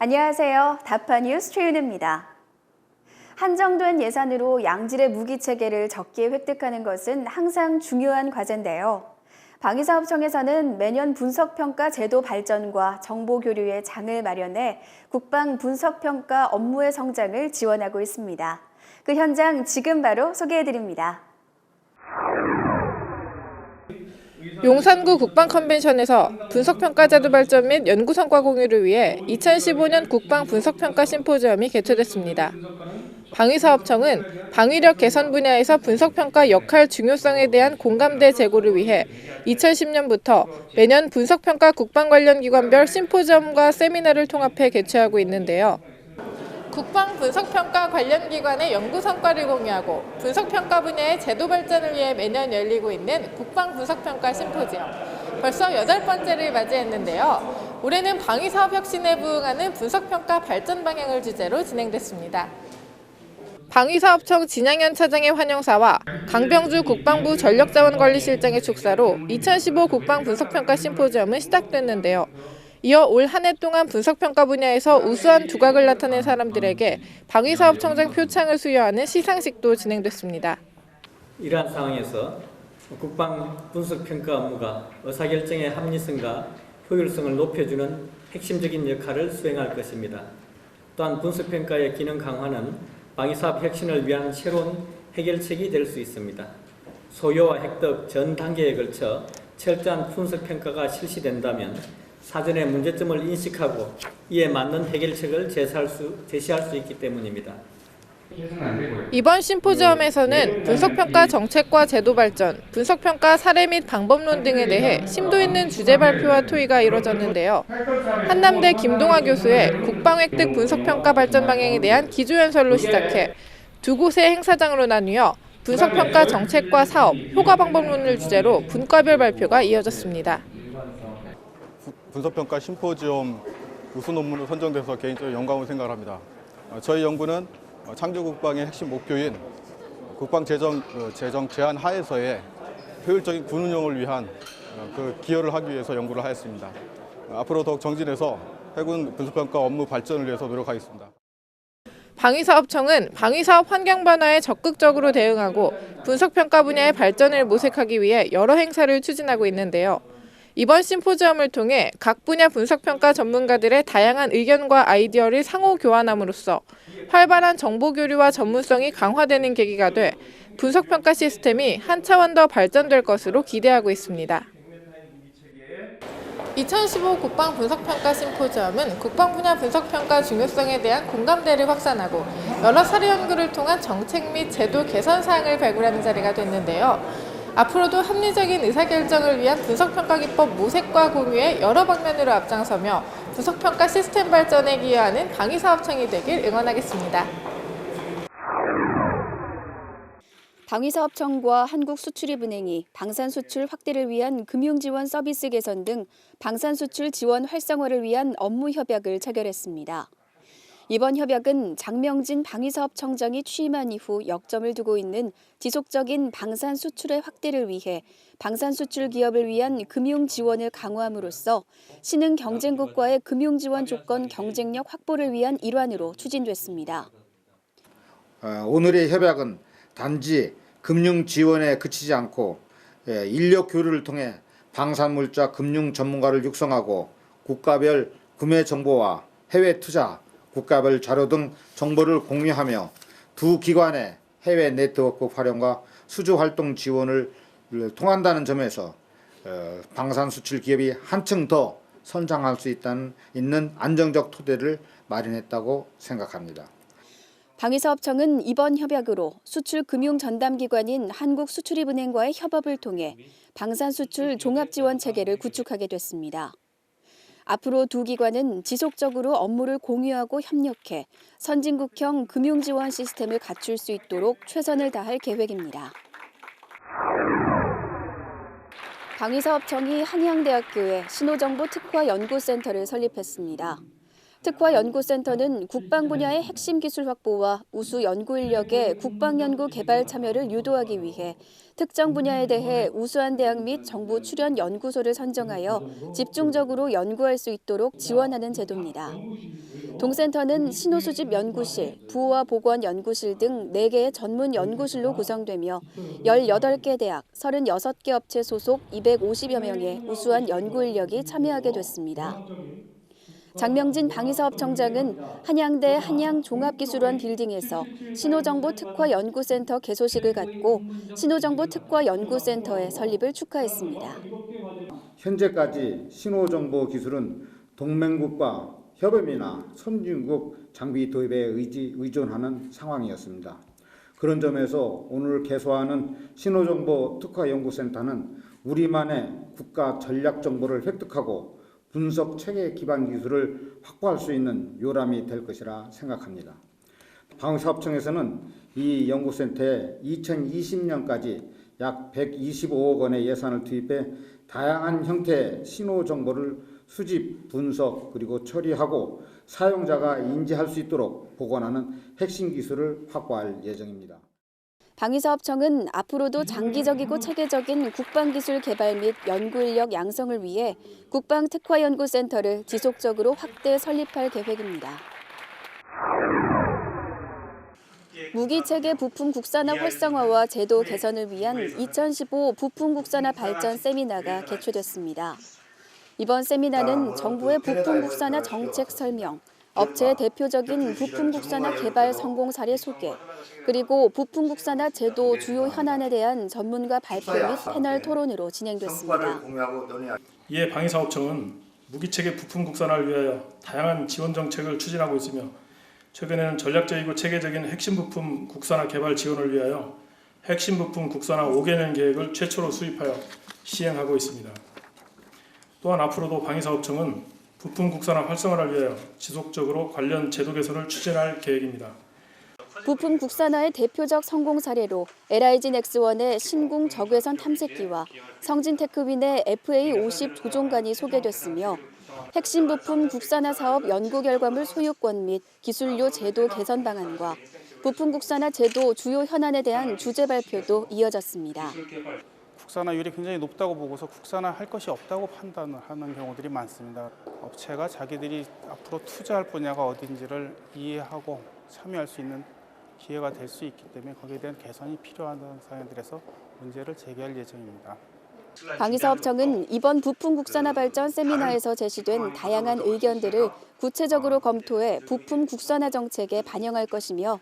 안녕하세요. 다파 뉴스 최윤우입니다. 한정된 예산으로 양질의 무기 체계를 적기에 획득하는 것은 항상 중요한 과제인데요. 방위사업청에서는 매년 분석평가 제도 발전과 정보교류의 장을 마련해 국방 분석평가 업무의 성장을 지원하고 있습니다. 그 현장 지금 바로 소개해드립니다. 용산구 국방컨벤션에서 분석평가 제도 발전 및 연구 성과 공유를 위해 2015년 국방 분석평가 심포지엄이 개최됐습니다. 방위사업청은 방위력 개선 분야에서 분석평가 역할 중요성에 대한 공감대 제고를 위해 2010년부터 매년 분석평가 국방 관련 기관별 심포지엄과 세미나를 통합해 개최하고 있는데요. 국방 분석평가 관련 기관의 연구 성과를 공유하고 분석평가 분야의 제도 발전을 위해 매년 열리고 있는 국방 분석평가 심포지엄. 벌써 8번째를 맞이했는데요. 올해는 방위사업 혁신에 부응하는 분석평가 발전 방향을 주제로 진행됐습니다. 방위사업청 진양현 차장의 환영사와 강병주 국방부 전력자원관리실장의 축사로 2015 국방 분석평가 심포지엄은 시작됐는데요. 이어 올 한 해 동안 분석평가 분야에서 우수한 두각을 나타낸 사람들에게 방위사업청장 표창을 수여하는 시상식도 진행됐습니다. 이러한 상황에서 국방 분석평가 업무가 의사결정의 합리성과 효율성을 높여주는 핵심적인 역할을 수행할 것입니다. 또한 분석평가의 기능 강화는 방위사업 혁신을 위한 새로운 해결책이 될 수 있습니다. 소요와 획득 전 단계에 걸쳐 철저한 분석평가가 실시된다면 사전에 문제점을 인식하고 이에 맞는 해결책을 제시할 수 있기 때문입니다. 이번 심포지엄에서는 분석평가 정책과 제도 발전, 분석평가 사례 및 방법론 등에 대해 심도 있는 주제 발표와 토의가 이뤄졌는데요. 한남대 김동화 교수의 국방획득 분석평가 발전 방향에 대한 기조연설로 시작해 두 곳의 행사장으로 나뉘어 분석평가 정책과 사업, 효과 방법론을 주제로 분과별 발표가 이어졌습니다. 분석평가 심포지엄 우수 논문으로 선정돼서 개인적으로 영광을 생각합니다. 저희 연구는 창조국방의 핵심 목표인 국방재정 제한 하에서의 효율적인 군 운영을 위한 그 기여를 하기 위해서 연구를 하였습니다. 앞으로 더욱 정진해서 해군 분석평가 업무 발전을 위해서 노력하겠습니다. 방위사업청은 방위사업 환경 변화에 적극적으로 대응하고 분석평가 분야의 발전을 모색하기 위해 여러 행사를 추진하고 있는데요. 이번 심포지엄을 통해 각 분야 분석평가 전문가들의 다양한 의견과 아이디어를 상호 교환함으로써 활발한 정보 교류와 전문성이 강화되는 계기가 돼 분석평가 시스템이 한 차원 더 발전될 것으로 기대하고 있습니다. 2015 국방 분석평가 심포지엄은 국방 분야 분석평가 중요성에 대한 공감대를 확산하고 여러 사례 연구를 통한 정책 및 제도 개선 사항을 발굴하는 자리가 됐는데요. 앞으로도 합리적인 의사결정을 위한 분석평가 기법 모색과 공유에 여러 방면으로 앞장서며 분석평가 시스템 발전에 기여하는 방위사업청이 되길 응원하겠습니다. 방위사업청과 한국수출입은행이 방산수출 확대를 위한 금융지원 서비스 개선 등 방산수출 지원 활성화를 위한 업무 협약을 체결했습니다. 이번 협약은 장명진 방위사업청장이 취임한 이후 역점을 두고 있는 지속적인 방산 수출의 확대를 위해 방산 수출 기업을 위한 금융 지원을 강화함으로써 신흥 경쟁국과의 금융 지원 조건 경쟁력 확보를 위한 일환으로 추진됐습니다. 오늘의 협약은 단지 금융 지원에 그치지 않고 인력 교류를 통해 방산물자 금융 전문가를 육성하고 국가별 구매 정보와 해외 투자, 국가별 자료 등 정보를 공유하며 두 기관의 해외 네트워크 활용과 수주 활동 지원을 통한다는 점에서 방산 수출 기업이 한층 더 성장할 수 있는 안정적 토대를 마련했다고 생각합니다. 방위사업청은 이번 협약으로 수출 금융 전담 기관인 한국수출입은행과의 협업을 통해 방산 수출 종합 지원 체계를 구축하게 됐습니다. 앞으로 두 기관은 지속적으로 업무를 공유하고 협력해 선진국형 금융지원 시스템을 갖출 수 있도록 최선을 다할 계획입니다. 방위사업청이 한양대학교에 신호정보 특화연구센터를 설립했습니다. 특화연구센터는 국방 분야의 핵심 기술 확보와 우수 연구 인력의 국방연구 개발 참여를 유도하기 위해 특정 분야에 대해 우수한 대학 및 정부 출연 연구소를 선정하여 집중적으로 연구할 수 있도록 지원하는 제도입니다. 동센터는 신호수집 연구실, 부호와 보건 연구실 등 4개의 전문 연구실로 구성되며 18개 대학, 36개 업체 소속 250여 명의 우수한 연구 인력이 참여하게 됐습니다. 장명진 방위사업청장은 한양대 한양종합기술원 빌딩에서 신호정보특화연구센터 개소식을 갖고 신호정보특화연구센터의 설립을 축하했습니다. 현재까지 신호정보 기술은 동맹국과 협업이나 선진국 장비 도입에 의존하는 상황이었습니다. 그런 점에서 오늘 개소하는 신호정보 특화연구센터는 우리만의 국가 전략 정보를 획득하고 분석 체계 기반 기술을 확보할 수 있는 요람이 될 것이라 생각합니다. 방위사업청에서는 이 연구센터에 2020년까지 약 125억 원의 예산을 투입해 다양한 형태의 신호 정보를 수집, 분석, 그리고 처리하고 사용자가 인지할 수 있도록 보관하는 핵심 기술을 확보할 예정입니다. 방위사업청은 앞으로도 장기적이고 체계적인 국방기술 개발 및 연구인력 양성을 위해 국방특화연구센터를 지속적으로 확대 설립할 계획입니다. 무기체계 부품 국산화 활성화와 제도 개선을 위한 2015 부품 국산화 발전 세미나가 개최됐습니다. 이번 세미나는 정부의 부품 국산화 정책 설명, 업체의 대표적인 부품 국산화 개발 성공 사례 소개, 그리고 부품 국산화 제도 주요 현안에 대한 전문가 발표 및 패널 토론으로 진행됐습니다. 이에 방위사업청은 무기체계 부품 국산화를 위하여 다양한 지원 정책을 추진하고 있으며 최근에는 전략적이고 체계적인 핵심 부품 국산화 개발 지원을 위하여 핵심 부품 국산화 5개년 계획을 최초로 수립하여 시행하고 있습니다. 또한 앞으로도 방위사업청은 부품 국산화 활성화를 위하여 지속적으로 관련 제도 개선을 추진할 계획입니다. 부품 국산화의 대표적 성공 사례로 LIG 넥스원의 신궁 적외선 탐색기와 성진테크윈의 FA50 조종관이 소개됐으며 핵심 부품 국산화 사업 연구 결과물 소유권 및 기술료 제도 개선 방안과 부품 국산화 제도 주요 현안에 대한 주제 발표도 이어졌습니다. 국산화율이 굉장히 높다고 보고서 국산화할 것이 없다고 판단을 하는 경우들이 많습니다. 업체가 자기들이 앞으로 투자할 분야가 어딘지를 이해하고 참여할 수 있는 기회가 될 수 있기 때문에 거기에 대한 개선이 필요하다는 사항들에서 문제를 제기할 예정입니다. 방위사업청은 이번 부품 국산화 발전 세미나에서 제시된 다양한 의견들을 구체적으로 검토해 부품 국산화 정책에 반영할 것이며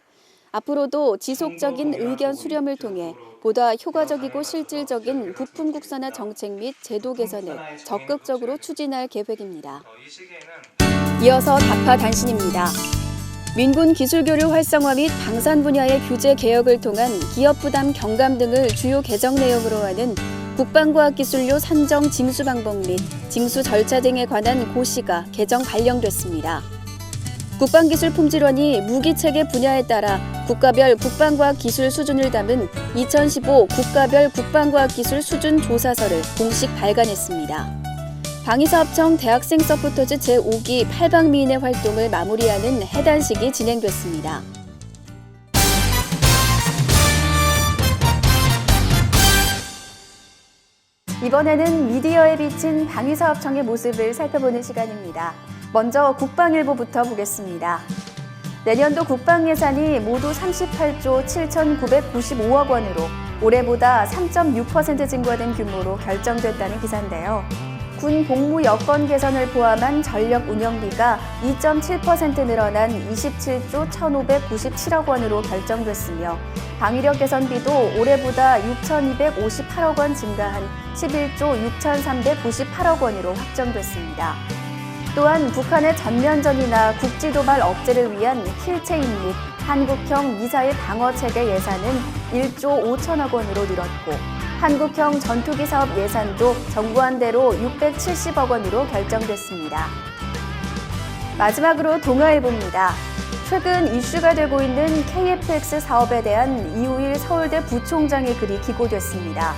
앞으로도 지속적인 의견 수렴을 통해 보다 효과적이고 실질적인 부품 국산화 정책 및 제도 개선을 적극적으로 추진할 계획입니다. 이어서 다파 단신입니다. 민군 기술교류 활성화 및 방산 분야의 규제 개혁을 통한 기업 부담 경감 등을 주요 개정 내용으로 하는 국방과학기술료 산정 징수 방법 및 징수 절차 등에 관한 고시가 개정 발령됐습니다. 국방기술품질원이 무기체계 분야에 따라 국가별 국방과학기술 수준을 담은 2015 국가별 국방과학기술 수준 조사서를 공식 발간했습니다. 방위사업청 대학생 서포터즈 제5기 8방미인의 활동을 마무리하는 해단식이 진행됐습니다. 이번에는 미디어에 비친 방위사업청의 모습을 살펴보는 시간입니다. 먼저 국방일보부터 보겠습니다. 내년도 국방 예산이 모두 38조 7,995억 원으로 올해보다 3.6% 증가된 규모로 결정됐다는 기사인데요. 군 복무 여건 개선을 포함한 전력 운영비가 2.7% 늘어난 27조 1,597억 원으로 결정됐으며 방위력 개선비도 올해보다 6,258억 원 증가한 11조 6,398억 원으로 확정됐습니다. 또한 북한의 전면전이나 국지도발 억제를 위한 킬체인 및 한국형 미사일 방어체계 예산은 1조 5천억 원으로 늘었고 한국형 전투기 사업 예산도 정부안대로 670억 원으로 결정됐습니다. 마지막으로 동아일보입니다. 최근 이슈가 되고 있는 KF-X 사업에 대한 이우일 서울대 부총장의 글이 기고됐습니다.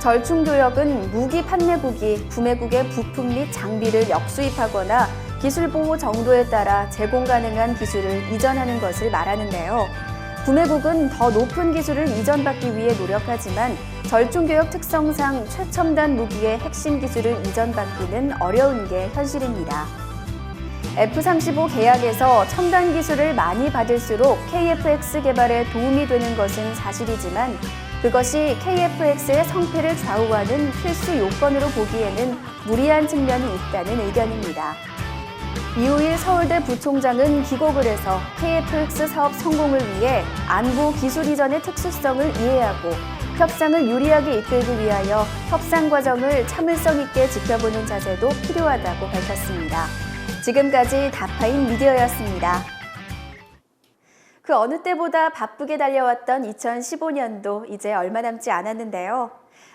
절충교역은 무기 판매국이 구매국의 부품 및 장비를 역수입하거나 기술보호 정도에 따라 제공 가능한 기술을 이전하는 것을 말하는데요. 구매국은 더 높은 기술을 이전받기 위해 노력하지만 절충교역 특성상 최첨단 무기의 핵심 기술을 이전받기는 어려운 게 현실입니다. F-35 계약에서 첨단 기술을 많이 받을수록 KF-X 개발에 도움이 되는 것은 사실이지만 그것이 KF-X의 성패를 좌우하는 필수 요건으로 보기에는 무리한 측면이 있다는 의견입니다. 이우일 서울대 부총장은 기곡을 해서 KF-X 사업 성공을 위해 안보 기술 이전의 특수성을 이해하고 협상을 유리하게 이끌기 위하여 협상 과정을 참을성 있게 지켜보는 자세도 필요하다고 밝혔습니다. 지금까지 다파인 미디어였습니다. 그 어느 때보다 바쁘게 달려왔던 2015년도 이제 얼마 남지 않았는데요.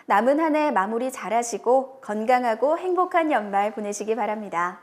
남은 한 해 마무리 잘하시고 건강하고 행복한 연말 보내시기 바랍니다.